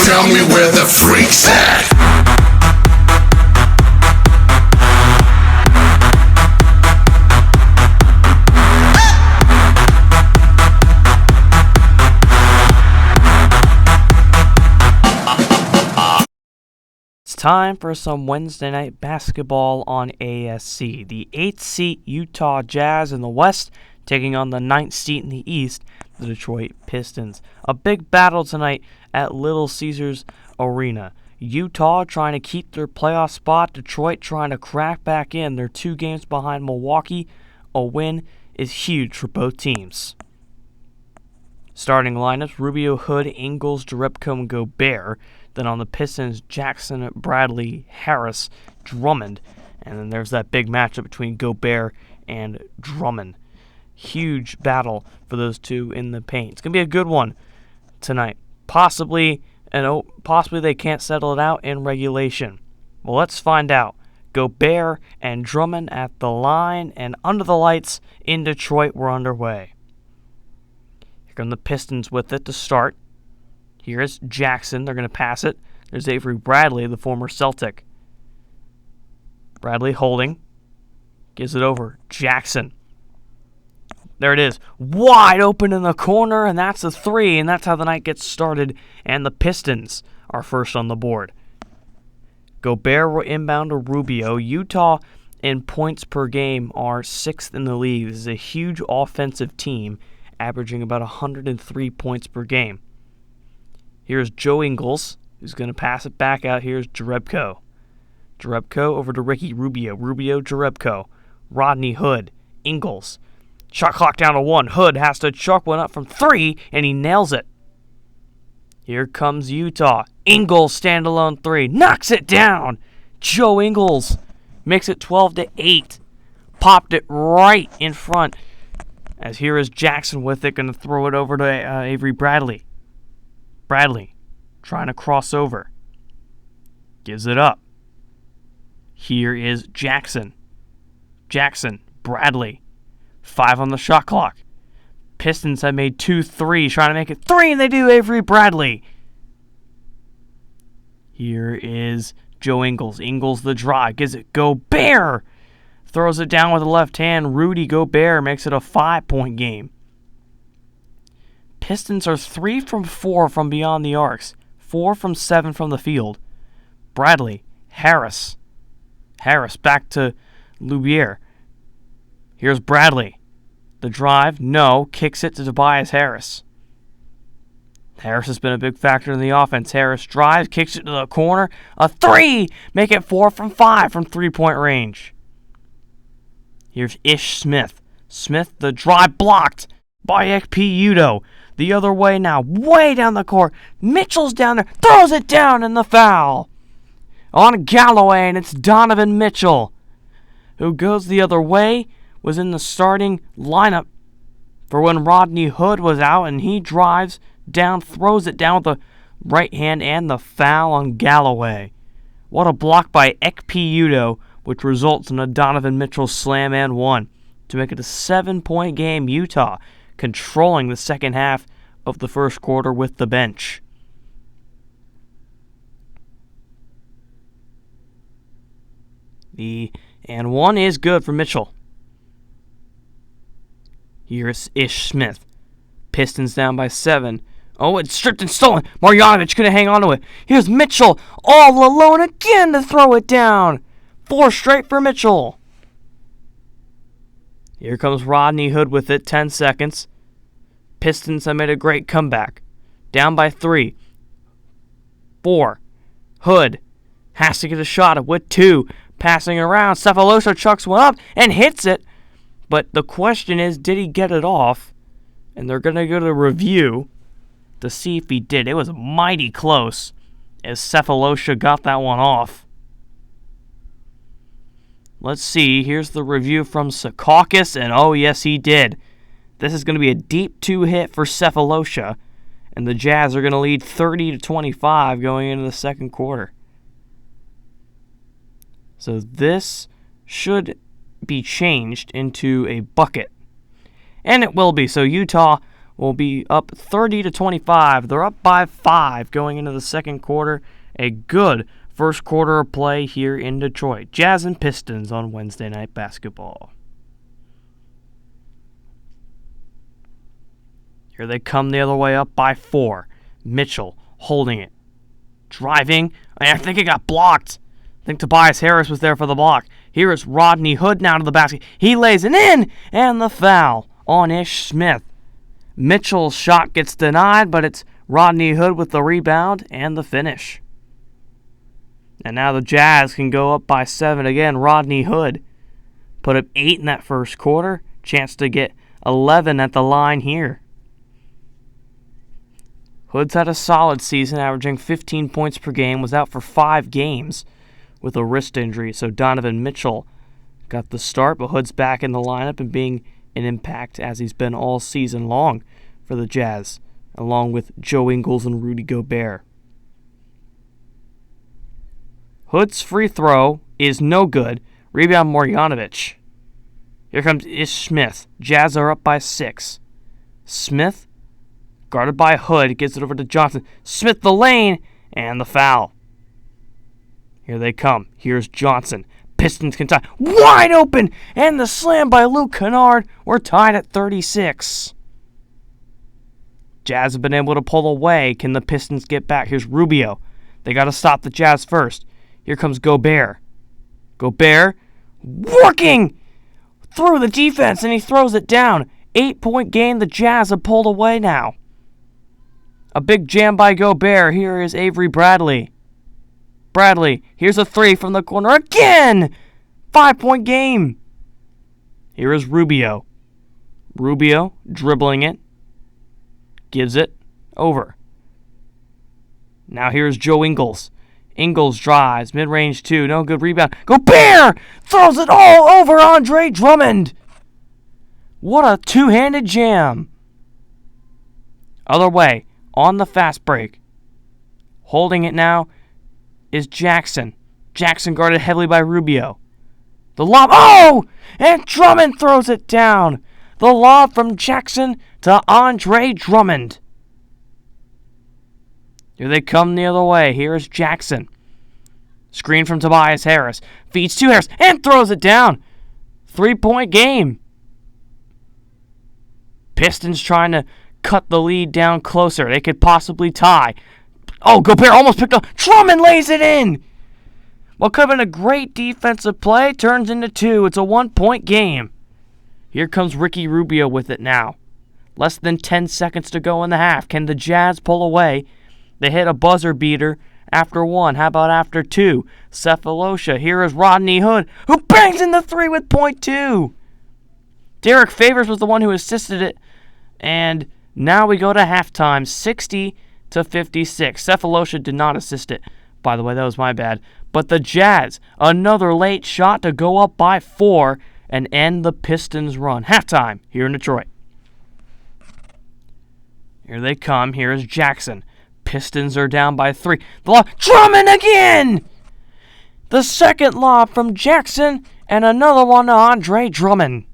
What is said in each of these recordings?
Tell me where the freaks at. It's time for some Wednesday night basketball on ASC. The 8th seed Utah Jazz in the West taking on the 9th seed in the East, the Detroit Pistons. A big battle tonight at Little Caesars Arena. Utah trying to keep their playoff spot. Detroit trying to crack back in. They're 2 games behind Milwaukee. A win is huge for both teams. Starting lineups: Rubio, Hood, Ingles, Jerebko, and Gobert. Then on the Pistons, Jackson, Bradley, Harris, Drummond. And then there's that big matchup between Gobert and Drummond. Huge battle for those two in the paint. It's going to be a good one tonight. Possibly they can't settle it out in regulation. Well, let's find out. Gobert and Drummond at the line, and under the lights in Detroit, we're underway. Here come the Pistons with it to start. Here's Jackson. They're going to pass it. There's Avery Bradley, the former Celtic. Bradley holding. Gives it over. Jackson. There it is. Wide open in the corner, and that's a 3, and that's how the night gets started, and the Pistons are first on the board. Gobert will inbound to Rubio. Utah in points per game are 6th in the league. This is a huge offensive team, averaging about 103 points per game. Here's Joe Ingles, who's going to pass it back out. Here's Jerebko. Jerebko over to Ricky Rubio. Rubio, Jerebko. Rodney Hood. Ingles. Shot clock down to 1. Hood has to chuck one up from 3, and he nails it. Here comes Utah. Ingles, standalone 3. Knocks it down. Joe Ingles makes it 12-8. Popped it right in front. As here is Jackson with it, going to throw it over to Avery Bradley. Bradley trying to cross over. Gives it up. Here is Jackson. Jackson, Bradley. 5 on the shot clock. Pistons have made 2 threes, trying to make it 3, and they do. Avery Bradley. Here is Joe Ingles. Ingles the drive. Gives it Gobert. Throws it down with the left hand. Rudy Gobert makes it a 5-point game. Pistons are 3 from 4 from beyond the arcs. 4 from 7 from the field. Bradley. Harris. Harris back to Lubier. Here's Bradley. The drive. No. Kicks it to Tobias Harris. Harris has been a big factor in the offense. Harris drives. Kicks it to the corner. A 3. Make it 4 from 5 from 3-point range. Here's Ish Smith. Smith, the drive blocked by Ekpe Udoh. The other way now, way down the court. Mitchell's down there, throws it down, and the foul. On Galloway, and it's Donovan Mitchell, who goes the other way, was in the starting lineup for when Rodney Hood was out, and he drives down, throws it down with the right hand, and the foul on Galloway. What a block by Ekpe Udoh, which results in a Donovan Mitchell slam and 1 to make it a 7-point game. Utah controlling the second half of the first quarter with the bench. The and 1 is good for Mitchell. Here's Ish Smith. Pistons down by 7. Oh, it's stripped and stolen. Marjanovic couldn't hang on to it. Here's Mitchell all alone again to throw it down. 4 straight for Mitchell. Here comes Rodney Hood with it. 10 seconds. Pistons have made a great comeback. Down by 3. 4. Hood has to get a shot with 2. Passing around. Sefolosha chucks one up and hits it. But the question is, did he get it off? And they're going to go to review to see if he did. It was mighty close as Sefolosha got that one off. Let's see. Here's the review from Secaucus, and oh, yes, he did. This is going to be a deep 2 hit for Sefolosha, and the Jazz are going to lead 30-25 going into the second quarter. So this should be changed into a bucket, and it will be. So Utah will be up 30-25. They're up by 5 going into the second quarter. A good first quarter of play here in Detroit. Jazz and Pistons on Wednesday Night Basketball. Here they come the other way, up by 4. Mitchell holding it. Driving. I think it got blocked. I think Tobias Harris was there for the block. Here is Rodney Hood now to the basket. He lays it in, and the foul on Ish Smith. Mitchell's shot gets denied, but it's Rodney Hood with the rebound and the finish. And now the Jazz can go up by 7 again. Rodney Hood put up 8 in that first quarter. Chance to get 11 at the line here. Hood's had a solid season, averaging 15 points per game, was out for 5 games with a wrist injury. So Donovan Mitchell got the start, but Hood's back in the lineup and being an impact as he's been all season long for the Jazz, along with Joe Ingles and Rudy Gobert. Hood's free throw is no good. Rebound Marjanovic. Here comes Ish Smith. Jazz are up by 6. Smith, guarded by Hood, gives it over to Johnson. Smith the lane, and the foul. Here they come. Here's Johnson. Pistons can tie. Wide open! And the slam by Luke Kennard. We're tied at 36. Jazz have been able to pull away. Can the Pistons get back? Here's Rubio. They got to stop the Jazz first. Here comes Gobert. Gobert working through the defense, and he throws it down. 8-point game. The Jazz have pulled away now. A big jam by Gobert. Here is Avery Bradley. Bradley, here's a 3 from the corner again! 5-point game. Here is Rubio. Rubio dribbling it. Gives it over. Now here's Joe Ingles. Ingles drives, mid-range 2, no good rebound. Gobert throws it all over Andre Drummond. What a two-handed jam. Other way, on the fast break. Holding it now is Jackson. Jackson guarded heavily by Rubio. The lob, oh! And Drummond throws it down. The lob from Jackson to Andre Drummond. Here they come the other way. Here is Jackson. Screen from Tobias Harris. Feeds to Harris and throws it down. 3-point game. Pistons trying to cut the lead down closer. They could possibly tie. Oh, Gobert almost picked up. Drummond lays it in. What could have been a great defensive play turns into 2. It's a 1-point game. Here comes Ricky Rubio with it now. Less than 10 seconds to go in the half. Can the Jazz pull away? They hit a buzzer beater after 1. How about after 2? Cephalosha. Here is Rodney Hood, who bangs in the 3 with .2. Derek Favors was the one who assisted it. And now we go to halftime, 60-56. Cephalosha did not assist it. By the way, that was my bad. But the Jazz, another late shot to go up by 4 and end the Pistons' run. Halftime here in Detroit. Here they come. Here is Jackson. Pistons are down by 3. The lob. Drummond again! The second lob from Jackson and another one to Andre Drummond.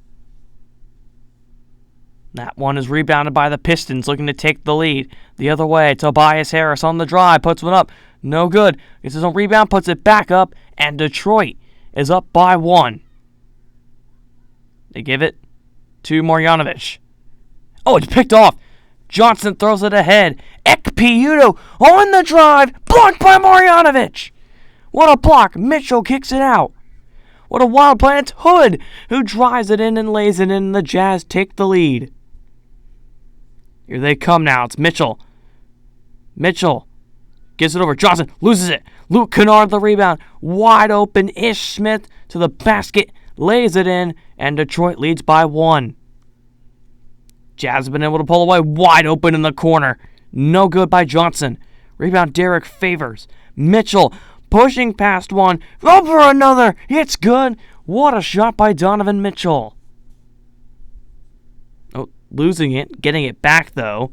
That one is rebounded by the Pistons, looking to take the lead. The other way, Tobias Harris on the drive, puts one up. No good. Gets his own rebound, puts it back up, and Detroit is up by 1. They give it to Marjanovic. Oh, it's picked off. Johnson throws it ahead. Ekpe on the drive, blocked by Marjanovic. What a block. Mitchell kicks it out. What a wild play. It's Hood who drives it in and lays it in, and the Jazz take the lead. Here they come now. It's Mitchell. Mitchell gives it over. Johnson loses it. Luke Kennard the rebound. Wide open. Ish Smith to the basket. Lays it in. And Detroit leads by 1. Jazz have been able to pull away. Wide open in the corner. No good by Johnson. Rebound Derek Favors. Mitchell pushing past one. Over another. It's good. What a shot by Donovan Mitchell. Losing it, getting it back though,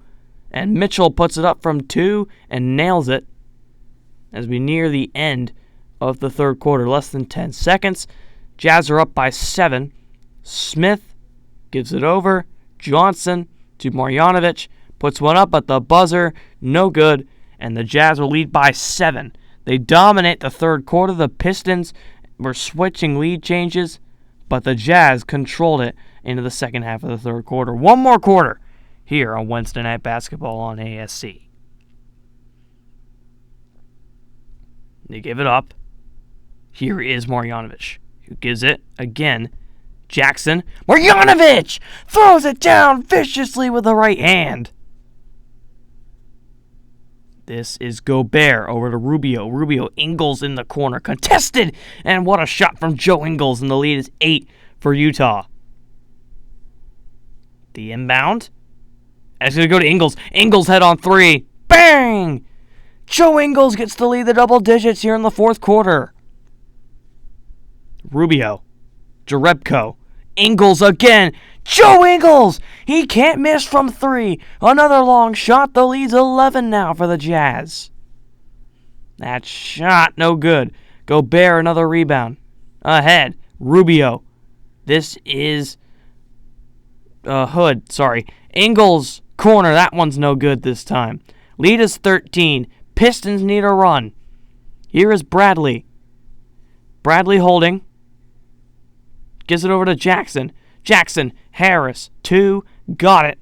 and Mitchell puts it up from 2 and nails it as we near the end of the third quarter. Less than 10 seconds. Jazz are up by 7. Smith gives it over. Johnson to Marjanovic. Puts one up at the buzzer. No good. And the Jazz will lead by 7. They dominate the third quarter. The Pistons were switching lead changes, but the Jazz controlled it into the second half of the third quarter. One more quarter here on Wednesday Night Basketball on ASC. They give it up. Here is Marjanovic, who gives it again. Jackson. Marjanovic throws it down viciously with the right hand. This is Gobert over to Rubio. Rubio, Ingles in the corner. Contested! And what a shot from Joe Ingles, and the lead is 8 for Utah. The inbound. And it's going to go to Ingles. Ingles head on 3. Bang! Joe Ingles gets to lead the double digits here in the fourth quarter. Rubio. Jerebko. Ingles again. Joe Ingles! He can't miss from 3. Another long shot. The lead's 11 now for the Jazz. That shot, no good. Gobert, another rebound. Ahead. Rubio. This is Hood. Ingles, corner. That one's no good this time. Lead is 13. Pistons need a run. Here is Bradley. Bradley holding. Gives it over to Jackson. Jackson, Harris, 2, got it.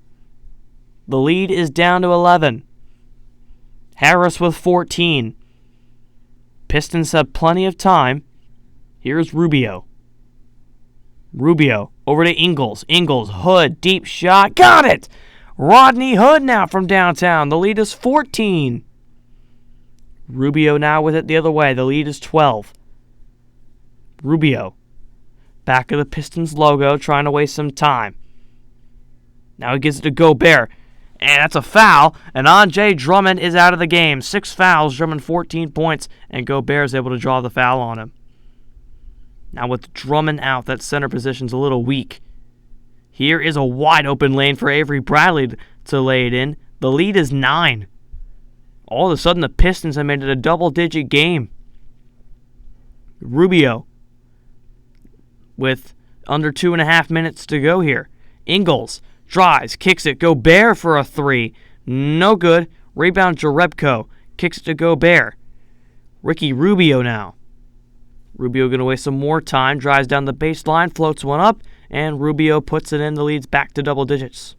The lead is down to 11. Harris with 14. Pistons have plenty of time. Here's Rubio. Rubio over to Ingles. Ingles, Hood, deep shot, got it! Rodney Hood now from downtown. The lead is 14. Rubio now with it the other way. The lead is 12. Rubio. Back of the Pistons logo, trying to waste some time. Now he gives it to Gobert. And that's a foul. And Andre Drummond is out of the game. 6 fouls, Drummond 14 points. And Gobert is able to draw the foul on him. Now with Drummond out, that center position's a little weak. Here is a wide open lane for Avery Bradley to lay it in. The lead is 9. All of a sudden, the Pistons have made it a double-digit game. Rubio. With under 2.5 minutes to go here. Ingles drives, kicks it. Gobert for a 3. No good. Rebound Jerebko. Kicks it to Gobert. Ricky Rubio now. Rubio going to waste some more time. Drives down the baseline, floats one up, and Rubio puts it in. The lead's back to double digits.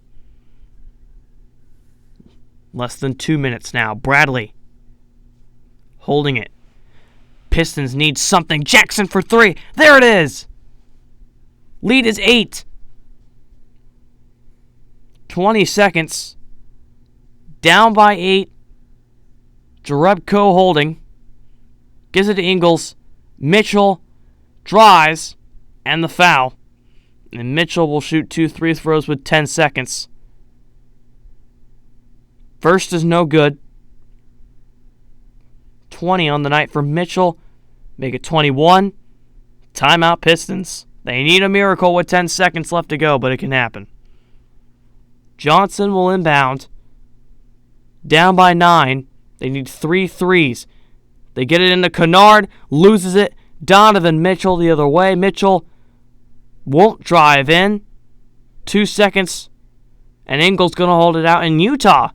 Less than 2 minutes now. Bradley holding it. Pistons need something. Jackson for 3. There it is. Lead is 8. 20 seconds. Down by 8. Jerebko holding. Gives it to Ingles. Mitchell drives. And the foul. And Mitchell will shoot 2 free throws with 10 seconds. First is no good. 20 on the night for Mitchell. Make it 21. Timeout Pistons. They need a miracle with 10 seconds left to go, but it can happen. Johnson will inbound. Down by 9. They need 3 threes. They get it into Kennard. Loses it. Donovan Mitchell the other way. Mitchell won't drive in. 2 seconds. And Ingles going to hold it out. And Utah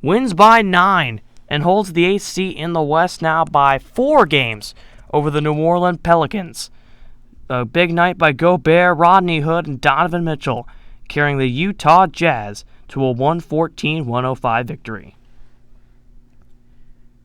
wins by 9 and holds the 8th seat in the West now by 4 games over the New Orleans Pelicans. A big night by Gobert, Rodney Hood, and Donovan Mitchell, carrying the Utah Jazz to a 114-105 victory.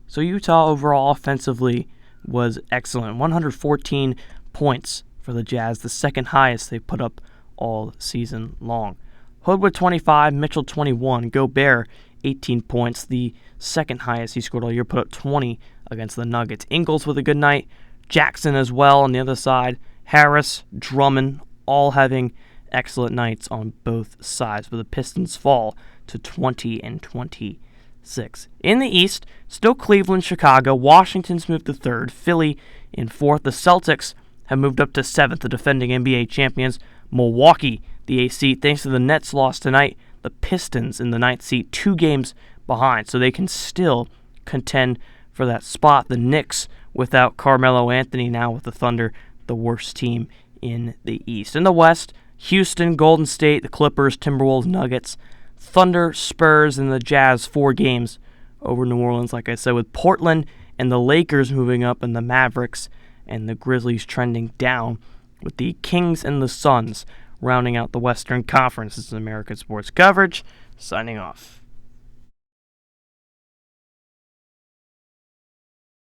So Utah overall offensively was excellent. 114 points for the Jazz, the second highest they put up all season long. Hood with 25, Mitchell 21, Gobert 18 points, the second highest he scored all year, put up 20 against the Nuggets. Ingles with a good night, Jackson as well on the other side, Harris, Drummond, all having excellent nights on both sides, but the Pistons fall to 20-26. In the East, still Cleveland, Chicago, Washington's moved to 3rd, Philly in 4th. The Celtics have moved up to 7th, the defending NBA champions. Milwaukee, the 8th seed, thanks to the Nets' loss tonight. The Pistons in the 9th seed, 2 games behind, so they can still contend for that spot. The Knicks, without Carmelo Anthony now with the Thunder, the worst team in the East. In the West, Houston, Golden State, the Clippers, Timberwolves, Nuggets, Thunder, Spurs, and the Jazz 4 games over New Orleans, like I said, with Portland and the Lakers moving up and the Mavericks and the Grizzlies trending down, with the Kings and the Suns rounding out the Western Conference. This is American Sports Coverage, signing off.